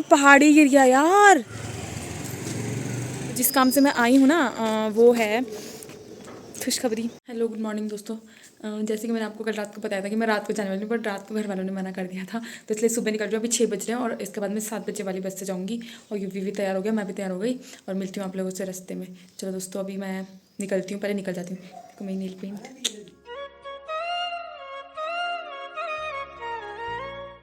में पहाड़ ही गिर गया यार। जिस काम से मैं आई हूँ ना वो है खुशखबरी। हेलो गुड मॉर्निंग दोस्तों। जैसे कि मैंने आपको कल रात को बताया था कि मैं रात को जाने वाली हूँ, बट रात को घर वालों ने मना कर दिया था, तो इसलिए सुबह निकल रही हूँ। अभी 6 बज रहे हैं और इसके बाद मैं 7 बजे वाली बस से जाऊँगी। और यूवी भी तैयार हो गया, मैं भी तैयार हो गई और मिलती हूँ आप लोगों से रास्ते में। चलो दोस्तों अभी मैं निकलती हूँ, पहले निकल जाती हूँ। देखो मेरी नील पेंट।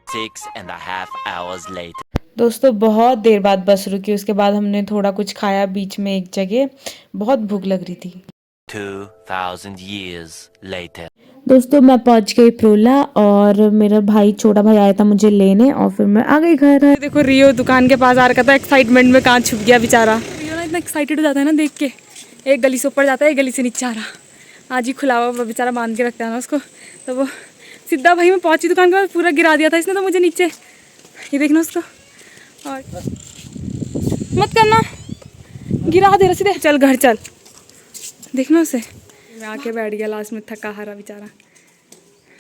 6.5 hours later. दोस्तों बहुत देर बाद बस रुकी, उसके बाद हमने थोड़ा कुछ खाया बीच में एक जगह, बहुत भूख लग रही थी। 2000 years later. दोस्तों मैं पहुंच गई प्रोला और मेरा भाई छोटा भाई आया था मुझे लेने और फिर मैं आ गई घर। देखो रियो दुकान के पास आ रखा था, एक्साइटमेंट में कहाँ छुप गया बेचारा। रियो ना इतना एक्साइटेड हो जाता है ना देख के, एक गली से ऊपर जाता है एक गली से नीचे आ रहा। आज ही खुला हुआ बेचारा बांध के रखता है ना उसको, तो वो सीधा भाई मैं पहुंची दुकान के पास, पूरा गिरा दिया था इसने तो मुझे नीचे। ये देखना उसको, और मत करना, गिरा दे रहा सीधे। चल घर चल, देखना उसे। मैं आके बैठ गया लास्ट में, थका हारा बेचारा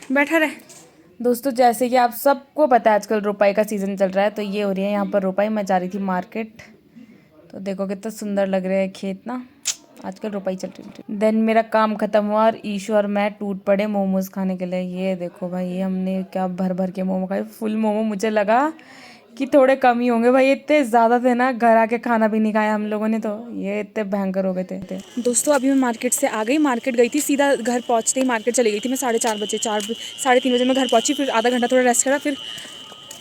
बैठा रहे। दोस्तों जैसे कि आप सबको पता है आजकल रोपाई का सीज़न चल रहा है, तो ये हो रही है यहाँ पर रोपाई। मैं जा रही थी मार्केट, तो देखो कितना सुंदर लग रहे हैं खेत ना, आजकल रोपाई चल रही है। देन मेरा काम खत्म हुआ और ईशू और मैं टूट पड़े मोमोज खाने के लिए। ये देखो भाई, ये हमने क्या भर भर के मोमो खाए, फुल मोमो। मुझे लगा कि थोड़े कम ही होंगे भाई, इतने ज़्यादा थे ना, घर आके खाना भी नहीं खाया हम लोगों ने, तो ये इतने भयंकर हो गए थे। दोस्तों अभी मैं मार्केट से आ गई, मार्केट गई थी, सीधा घर पहुंचते ही मार्केट चली गई थी मैं 4:30 बजे। 3:30 बजे मैं घर पहुंची, फिर आधा घंटा थोड़ा रेस्ट करा, फिर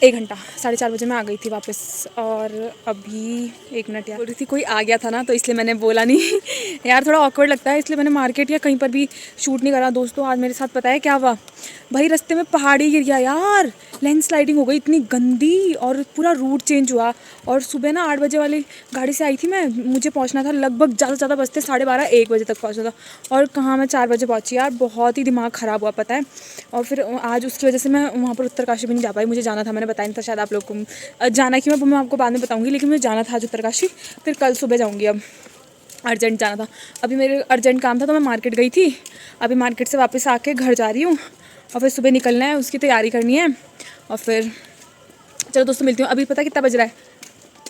1 घंटा 4:30 बजे मैं आ गई थी वापस। और अभी 1 मिनट यार, बोल रही थी कोई आ गया था ना, तो इसलिए मैंने बोला नहीं यार, थोड़ा ऑकवर्ड लगता है, इसलिए मैंने मार्केट या कहीं पर भी शूट नहीं करा। दोस्तों आज मेरे साथ पता है क्या हुआ भाई, रास्ते में पहाड़ ही गिर गया यार, लैंडस्लाइडिंग हो गई इतनी गंदी, और पूरा रूट चेंज हुआ। और सुबह ना 8 बजे वाली गाड़ी से आई थी मैं, मुझे पहुंचना था लगभग ज़्यादा से ज़्यादा बजते 12:30 1 बजे तक पहुंचना था, और कहाँ मैं 4 बजे पहुंची यार। बहुत ही दिमाग ख़राब हुआ पता है। और फिर आज उसकी वजह से मैं वहाँ पर उत्तरकाशी भी नहीं जा पाई। मुझे जाना था, मैंने बताया नहीं था शायद आप लोग को, जाना कि मैं आपको बाद में बताऊँगी, लेकिन मुझे जाना था आज उत्तरकाशी, फिर कल सुबह जाऊँगी। अब अर्जेंट जाना था, अभी मेरे अर्जेंट काम था तो मैं मार्केट गई थी, अभी मार्केट से वापस आके घर जा रही हूँ, और फिर सुबह निकलना है, उसकी तैयारी करनी है। और फिर चलो दोस्तों मिलती हूँ। अभी पता कितना बज रहा है,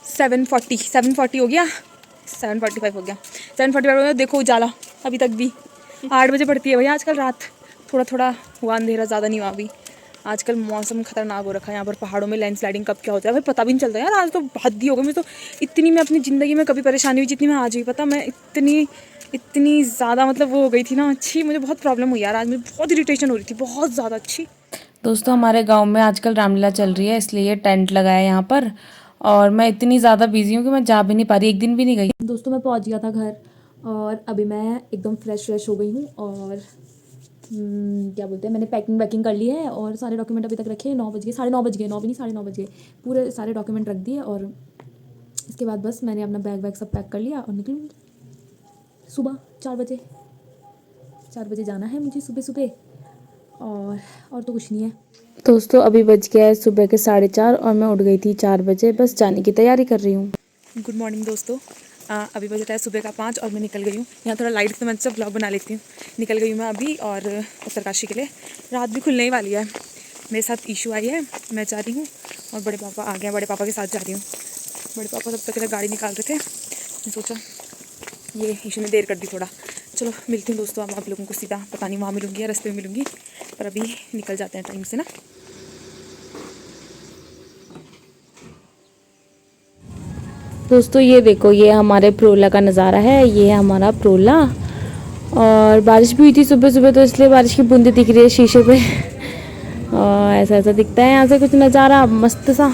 7:40 हो गया, 7:45 हो गया, 7:45 हो गया। देखो उजाला अभी तक भी 8 बजे पड़ती है भैया आजकल रात, थोड़ा थोड़ा हुआ अंधेरा, ज़्यादा नहीं हुआ अभी। आजकल मौसम खतरनाक हो रखा है यहाँ पर, पहाड़ों में लैंडस्लाइडिंग कब क्या होता है भाई पता भी नहीं चलता यार। आज तो हद ही हो गई, मैं तो इतनी, मैं अपनी ज़िंदगी में कभी परेशानी हुई जितनी मैं आज हुई, पता मैं इतनी ज़्यादा मतलब वो हो गई थी ना अच्छी, मुझे बहुत प्रॉब्लम हुई यार आज, मुझे बहुत इरिटेशन हो रही थी, बहुत ज़्यादा अच्छी। दोस्तों हमारे गांव में आजकल रामलीला चल रही है, इसलिए टेंट लगाया है यहाँ पर, और मैं इतनी ज़्यादा बिजी हूँ कि मैं जा भी नहीं पा रही, एक दिन भी नहीं गई। दोस्तों मैं पहुँच गया था घर, और अभी मैं एकदम फ्रेश हो गई हूँ, और क्या बोलते हैं, मैंने पैकिंग वैकिंग कर ली है, और सारे डॉक्यूमेंट अभी तक रखे। 9 बज गए, 9:30 बज गए, 9 भी नहीं 9:30 बज गए, पूरे सारे डॉक्यूमेंट रख दिए। और इसके बाद बस मैंने अपना बैग वैग सब पैक कर लिया और निकलूँगी सुबह 4 बजे जाना है मुझे सुबह सुबह, और तो कुछ नहीं है। दोस्तों अभी बज गया है सुबह के 4:30 और मैं उठ गई थी 4 बजे, बस जाने की तैयारी कर रही हूँ। गुड मॉर्निंग दोस्तों, अभी बज रहा है सुबह का 5 और मैं निकल गई हूँ। यहाँ थोड़ा लाइट से मैं सब ब्लॉग बना लेती हूँ। निकल गई हूँ मैं अभी, और उत्तरकाशी के लिए, रात भी खुलने ही वाली है। मेरे साथ ईशू आई है, मैं जा रही हूँ, और बड़े पापा आ गए, बड़े पापा के साथ जा रही हूँ। बड़े पापा तब तक के लिए गाड़ी निकाल रहे थे, मैं सोचा ये ईशू ने देर कर दी थोड़ा। चलो मिलती हूँ दोस्तों, अब आप लोगों को सीधा पता नहीं वहाँ मिलूँगी या रास्ते में मिलूँगी, पर अभी निकल जाते हैं टाइम से ना। दोस्तों ये देखो, ये हमारे प्रोला का नज़ारा है, ये है हमारा प्रोला, और बारिश भी हुई थी सुबह सुबह, तो इसलिए बारिश की बूंदें दिख रही है शीशे पे और ऐसा दिखता है यहाँ से कुछ नज़ारा मस्त सा।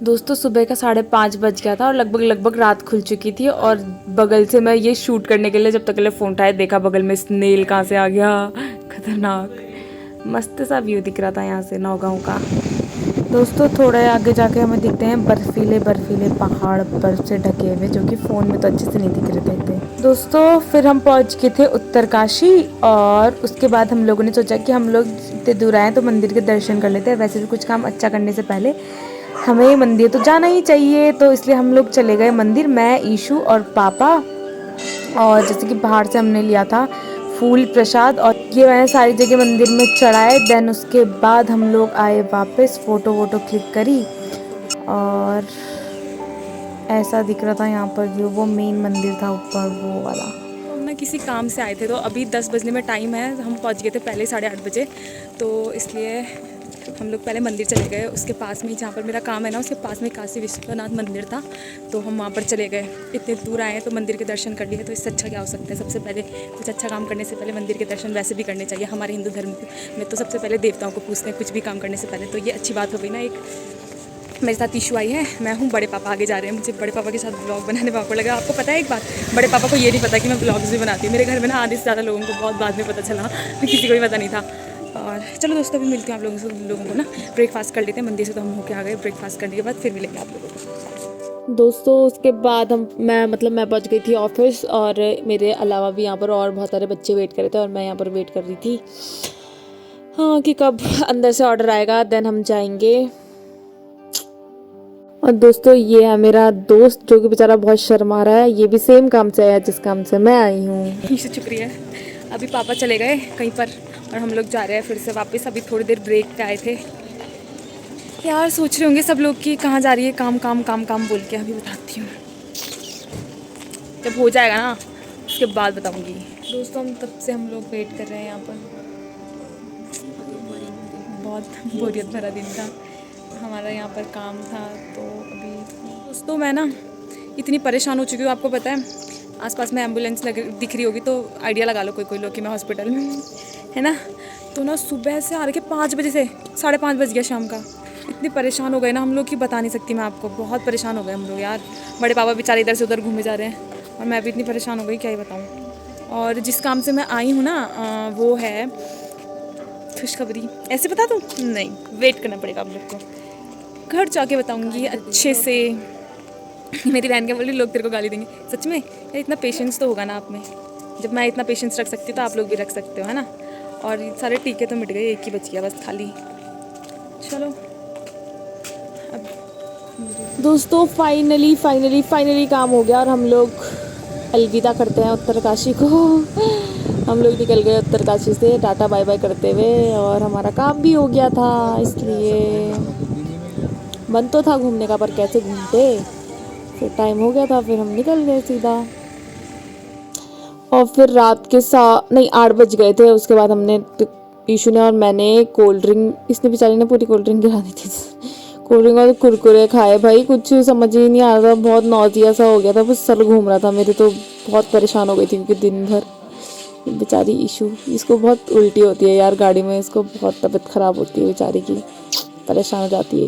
दोस्तों सुबह का 5:30 बज गया था और लगभग रात खुल चुकी थी, और बगल से मैं ये शूट करने के लिए जब तक के लिए फ़ोन उठाया, देखा बगल में स्नेल कहाँ से आ गया, खतरनाक मस्त सा व्यू दिख रहा था यहाँ से नौगांव का। दोस्तों थोड़े आगे जाके हमें दिखते हैं बर्फीले पहाड़ बर्फ से ढके हुए, जो कि फ़ोन में तो अच्छे से नहीं दिख रहे थे। दोस्तों फिर हम पहुंच गए थे उत्तरकाशी, और उसके बाद हम लोगों ने सोचा कि हम लोग इतने दूर आए तो मंदिर के दर्शन कर लेते हैं। वैसे भी कुछ काम अच्छा करने से पहले हमें मंदिर तो जाना ही चाहिए, तो इसलिए हम लोग चले गए मंदिर, मैं, ईशू और पापा। और जैसे कि बाहर से हमने लिया था फूल प्रसाद, और ये मैंने सारी जगह मंदिर में चढ़ाए। देन उसके बाद हम लोग आए वापस, फ़ोटो वोटो क्लिक करी, और ऐसा दिख रहा था यहाँ पर, जो वो मेन मंदिर था ऊपर वो वाला। हम ना किसी काम से आए थे, तो अभी 10 बजने में टाइम है, हम पहुंच गए थे पहले 8:30 बजे, तो इसलिए हम लोग पहले मंदिर चले गए। उसके पास में ही जहाँ पर मेरा काम है ना, उसके पास में काशी विश्वनाथ मंदिर था, तो हम वहाँ पर चले गए। इतने दूर आए हैं तो मंदिर के दर्शन कर लिए, तो इससे अच्छा क्या हो सकता है। सबसे पहले कुछ अच्छा काम करने से पहले मंदिर के दर्शन वैसे भी करने चाहिए। हमारे हिंदू धर्म में तो सबसे पहले देवताओं को पूछते हैं कुछ भी काम करने से पहले, तो ये अच्छी बात हो गई ना। एक मेरे साथ इशू आई है, मैं हूँ, बड़े पापा आगे जा रहे हैं। मुझे बड़े पापा के साथ ब्लॉग बनाने पापा लगा। आपको पता है एक बात, बड़े पापा को ये नहीं पता कि मैं ब्लॉग्स भी बनाती हूँ। मेरे घर में ना आधे से ज़्यादा लोगों को बहुत बाद में पता चला, किसी को भी पता नहीं था। और चलो दोस्तों, अभी मिलते हैं आप लोगों को ना। ब्रेकफास्ट कर लेते हैं, मंदिर से तो हम होके आ गए। ब्रेकफास्ट करने के बाद फिर मिलेंगे आप लोगों को। दोस्तों उसके बाद मैं पहुंच गई थी ऑफिस, और मेरे अलावा भी यहाँ पर और बहुत सारे बच्चे वेट कर रहे थे, और मैं यहाँ पर वेट कर रही थी हाँ कि कब अंदर से ऑर्डर आएगा, देन हम जाएंगे। और दोस्तों ये है मेरा दोस्त, जो कि बेचारा बहुत शर्मा रहा है। ये भी सेम काम से आया जिस काम से मैं आई हूँ। शुक्रिया। अभी पापा चले गए कहीं पर और हम लोग जा रहे हैं फिर से वापस। अभी थोड़ी देर ब्रेक पे आए थे। यार सोच रहे होंगे सब लोग कि कहाँ जा रही है, काम काम काम काम बोल के। अभी बताती हूँ, जब हो जाएगा ना उसके बाद बताऊँगी। दोस्तों तब से हम लोग वेट कर रहे हैं यहाँ पर। बहुत बोरियत भरा दिन था हमारा, यहाँ पर काम था। तो अभी दोस्तों मैं ना इतनी परेशान हो चुकी हूँ, आपको पता है। आसपास में एम्बुलेंस दिख रही होगी तो आइडिया लगा लो कोई लोग कि मैं हॉस्पिटल में हूँ, है ना। तो ना सुबह से आ रखे 5 बजे से 5:30 बज गया शाम का। इतनी परेशान हो गए ना हम लोग कि बता नहीं सकती मैं आपको। बहुत परेशान हो गए हम लोग यार। बड़े पापा बेचारे इधर से उधर घूमे जा रहे हैं और मैं भी इतनी परेशान हो गई, क्या ही बताऊँ। और जिस काम से मैं आई हूँ ना वो है खुशखबरी। ऐसे बता दूँ? नहीं, वेट करना पड़ेगा आप लोग को। घर जाके बताऊँगी अच्छे से। मेरी बहन क्या बोली, लोग तेरे को गाली देंगे। सच में यार, इतना पेशेंस तो होगा ना आप में। जब मैं इतना पेशेंस रख सकती हूँ तो आप लोग भी रख सकते हो, है ना। और सारे टीके तो मिट गए, एक ही बच गया बस खाली। चलो अब दोस्तों फाइनली काम हो गया, और हम लोग अलविदा करते हैं उत्तरकाशी को। हम लोग निकल गए उत्तरकाशी से टाटा बाय बाय करते हुए, और हमारा काम भी हो गया था। इसलिए मन तो था घूमने का, पर कैसे घूमते, फिर टाइम हो गया था, फिर हम निकल गए सीधा। और फिर रात के 8 बज गए थे। उसके बाद हमने ईशू ने और मैंने कोल्ड ड्रिंक, इसने बेचारी ने पूरी कोल्ड ड्रिंक गिरा दी थी। कोल्ड ड्रिंक और कुरकुरे खाए भाई, कुछ समझ ही नहीं आ रहा था। बहुत नौजिया सा हो गया था, बस सर घूम रहा था मेरे, तो बहुत परेशान हो गई थी क्योंकि दिन भर बेचारी ईशू, इसको बहुत उल्टी होती है यार गाड़ी में, इसको बहुत तबीयत ख़राब होती है बेचारी की, परेशान हो जाती है।